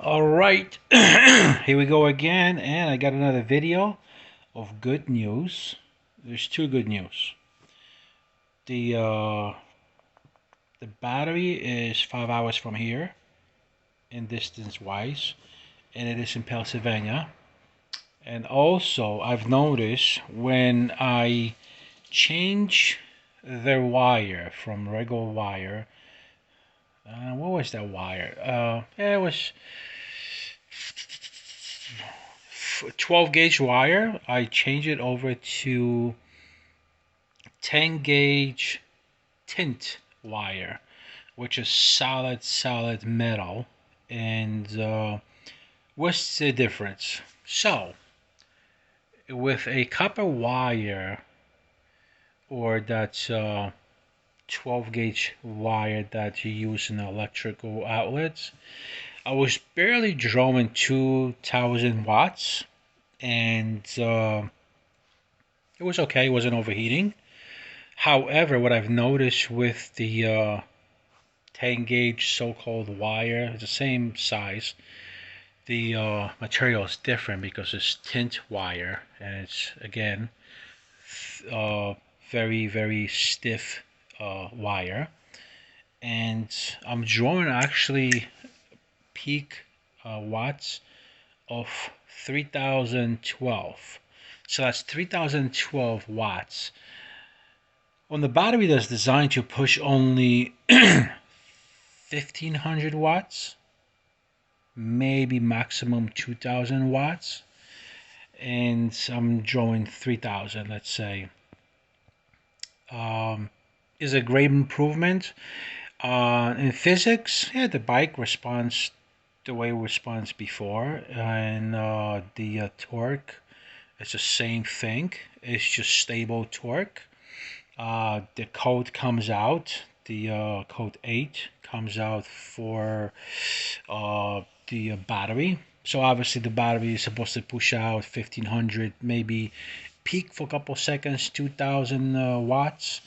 All right, here we go again, and I got another video of good news. There's two good news. The uh, the battery is 5 hours from here in distance wise, and it is in Pennsylvania. And also, I've noticed when I change the wire from regular wire, what was that wire? Yeah, it was 12 gauge wire. I change it over to 10 gauge tint wire, which is solid metal. And what's the difference? So with a copper wire, or that 12 gauge wire that you use in electrical outlets, I was barely drawing 2000 watts, and it was okay. It wasn't overheating. However, what I've noticed with the 10 gauge so-called wire, it's the same size. The material is different because it's tint wire, and it's again uh, very stiff wire. And I'm drawing actually peak watts of 3012. So that's 3012 watts on the battery that's designed to push only 1500 watts, maybe maximum 2000 watts, and I'm drawing 3000, let's say. Is a great improvement. In physics, yeah, the bike responds the way it responds before, and the torque is the same thing. It's just stable torque. The code comes out. The code 8 comes out for the battery. So obviously the battery is supposed to push out 1500, maybe peak for a couple seconds, 2000 watts,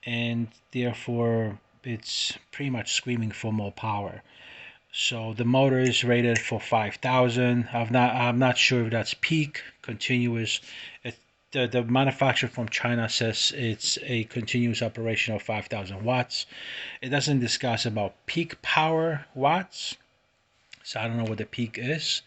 and therefore it's pretty much screaming for more power. So the motor is rated for 5,000. I'm not sure if that's peak, continuous. The manufacturer from China says it's a continuous operation of 5,000 watts. It doesn't discuss about peak power watts, so I don't know what the peak is.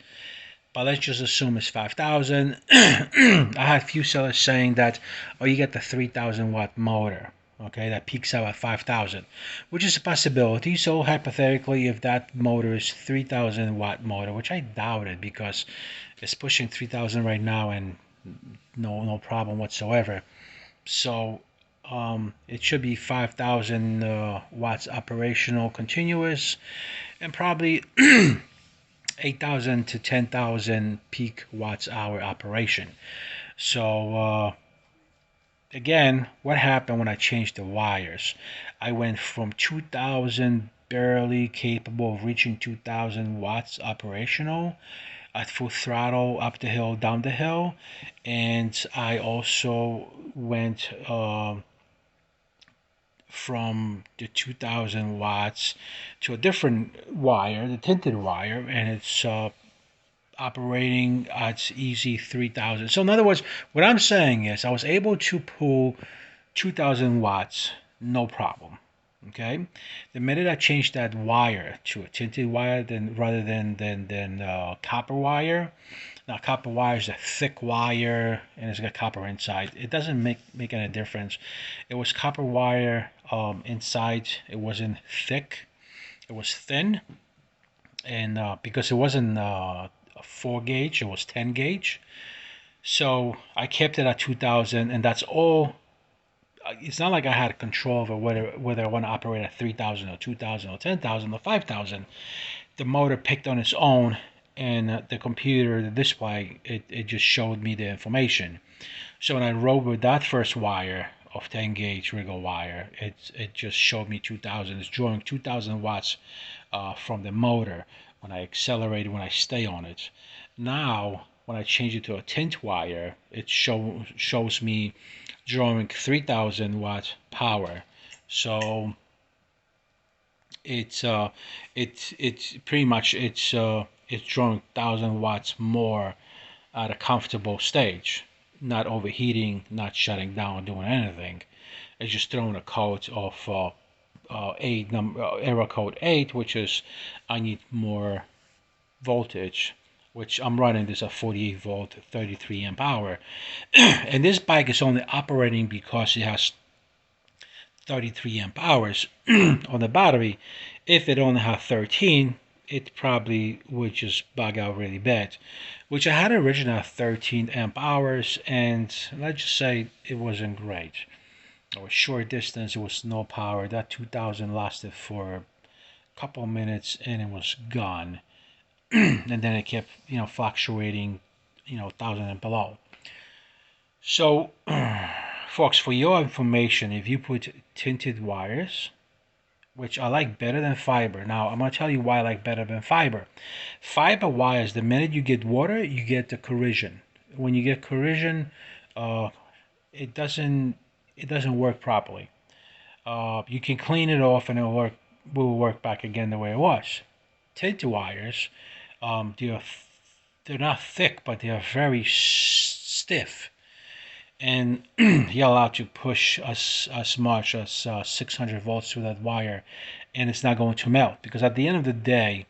But let's just assume it's 5,000. I had a few sellers saying that, oh, you get the 3,000 watt motor, okay, that peaks out at 5,000, which is a possibility. So hypothetically, if that motor is 3,000 watt motor, which I doubt it because it's pushing 3,000 right now and no problem whatsoever. So it should be 5,000 watts operational continuous, and probably 8,000 to 10,000 peak watts hour operation. So again, what happened when I changed the wires? I went from 2,000 barely capable of reaching 2,000 watts operational at full throttle, up the hill, down the hill, and I also went from the 2000 watts to a different wire, the tinted wire, and it's operating at easy 3000. So in other words, what I'm saying is I was able to pull 2000 watts, no problem. Okay, the minute I changed that wire to a tinted wire, then rather than copper wire. Now copper wire is a thick wire and it's got copper inside. It doesn't make any difference. It was copper wire inside. It wasn't thick. It was thin, and because it wasn't a 4 gauge, it was 10 gauge. So I kept it at 2000, and that's all. It's not like I had control over whether I want to operate at 3000 or 2000 or 10,000 or 5,000. The motor picked on its own, and the computer, the display, it just showed me the information. So when I rode with that first wire of 10 gauge regular wire, it just showed me 2000. It's drawing 2000 watts from the motor when I accelerate, when I stay on it. Now when I change it to a tint wire, it shows me drawing 3000 watt power. So it's pretty much it's drawing 1,000 watts more at a comfortable stage, not overheating, not shutting down, doing anything. It's just throwing a code of error code 8, which is I need more voltage, which I'm running this at 48 volt, 33 amp hour. And this bike is only operating because it has 33 amp hours on the battery. If it only had 13, it probably would just bug out really bad, which I had originally at 13 amp hours, and let's just say it wasn't great. It was short distance, it was no power. That 2000 lasted for a couple minutes and it was gone. And then it kept, fluctuating, 1,000 and below. So, folks, for your information, if you put tinted wires, which I like better than fiber. Now, I'm going to tell you why I like better than fiber. Fiber wires, the minute you get water, you get the corrosion. When you get corrosion, it doesn't work properly. You can clean it off and will work back again the way it was. Tinted wires, they're not thick, but they are very stiff, and you're allowed to push as much as 600 volts through that wire, and it's not going to melt, because at the end of the day,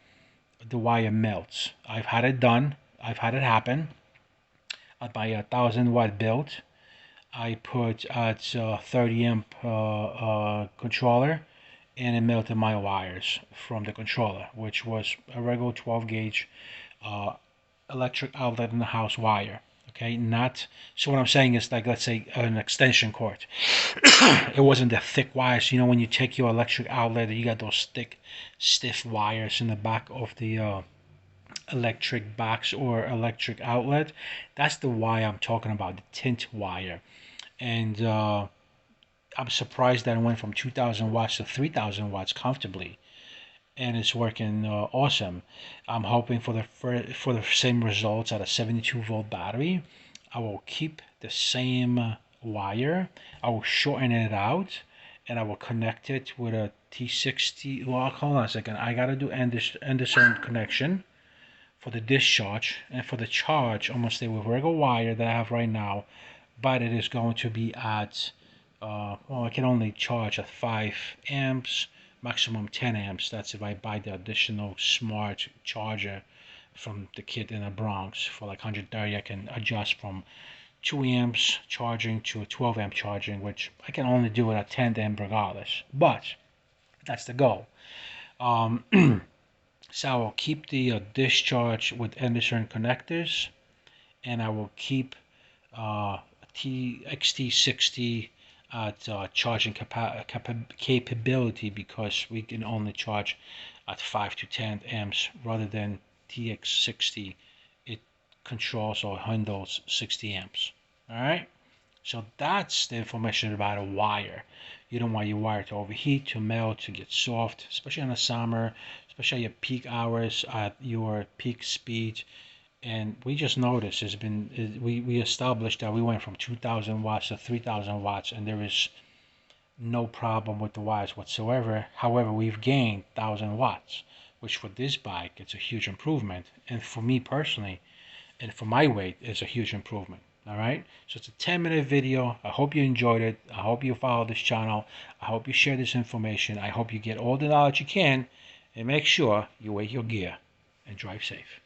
the wire melts. I've had it done. I've had it happen. At my 1,000 watt build, I put at 30 amp controller, and it melted my wires from the controller, which was a regular 12 gauge electric outlet in the house wire. Okay, not, so what I'm saying is, like, let's say an extension cord. It wasn't the thick wires. When you take your electric outlet, you got those thick, stiff wires in the back of the electric box or electric outlet. That's the wire I'm talking about, the tint wire. And I'm surprised that it went from 2,000 watts to 3,000 watts comfortably, and it's working awesome. I'm hoping for the same results at a 72 volt battery. I will keep the same wire. I will shorten it out, and I will connect it with a T60. Well, hold on a second. I gotta do Anderson connection for the discharge, and for the charge, I'm gonna stay with regular wire that I have right now, but it is going to be at well, I can only charge at 5 amps, maximum 10 amps. That's if I buy the additional smart charger from the kid in the Bronx for like 130. I can adjust from 2 amps charging to 12 amp charging, which I can only do it at 10 amp regardless, but that's the goal. So I will keep the discharge with Anderson connectors, and I will keep XT60 at charging capability, because we can only charge at 5 to 10 amps rather than TX60. It controls or handles 60 amps. All right, so that's the information about a wire. You don't want your wire to overheat, to melt, to get soft, especially in the summer, especially at peak hours, at your peak speed. And we just noticed we established that we went from 2,000 watts to 3,000 watts, and there is no problem with the wires whatsoever. However, we've gained 1,000 watts, which for this bike, it's a huge improvement. And for me personally, and for my weight, it's a huge improvement. All right, so it's a 10-minute video. I hope you enjoyed it. I hope you follow this channel. I hope you share this information. I hope you get all the knowledge you can, and make sure you weigh your gear and drive safe.